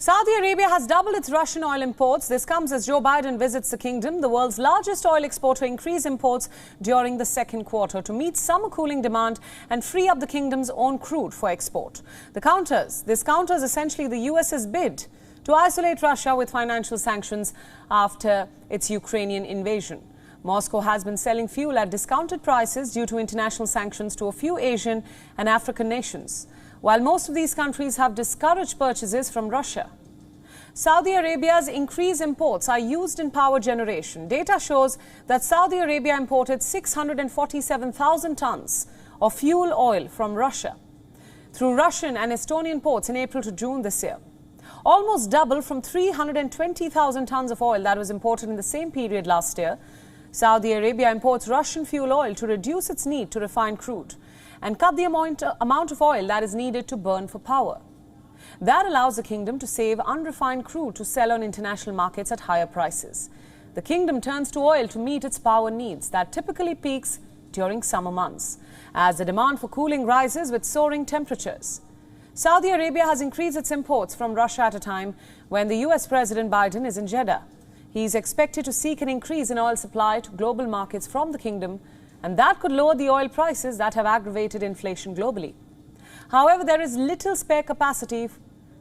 Saudi Arabia has doubled its Russian oil imports. This comes as Joe Biden visits the kingdom. The world's largest oil exporter increased imports during the second quarter to meet summer cooling demand and free up the kingdom's own crude for export. This counters essentially the US's bid to isolate Russia with financial sanctions after its Ukrainian invasion. Moscow has been selling fuel at discounted prices due to international sanctions to a few Asian and African nations, while most of these countries have discouraged purchases from Russia. Saudi Arabia's increased imports are used in power generation. Data shows that Saudi Arabia imported 647,000 tons of fuel oil from Russia through Russian and Estonian ports in April to June this year, almost double from 320,000 tons of oil that was imported in the same period last year. Saudi Arabia imports Russian fuel oil to reduce its need to refine crude and cut the amount of oil that is needed to burn for power. That allows the kingdom to save unrefined crude to sell on international markets at higher prices. The kingdom turns to oil to meet its power needs that typically peaks during summer months, as the demand for cooling rises with soaring temperatures. Saudi Arabia has increased its imports from Russia at a time when the US President Biden is in Jeddah. He is expected to seek an increase in oil supply to global markets from the kingdom, and that could lower the oil prices that have aggravated inflation globally. However, there is little spare capacity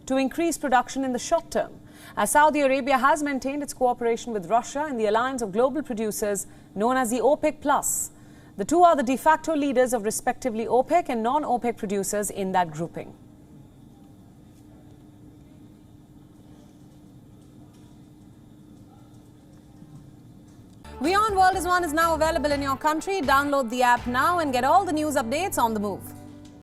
to increase production in the short term, as Saudi Arabia has maintained its cooperation with Russia in the alliance of global producers known as the OPEC+. The two are the de facto leaders of respectively OPEC and non-OPEC producers in that grouping. WION World is now available in your country. Download the app now and get all the news updates on the move.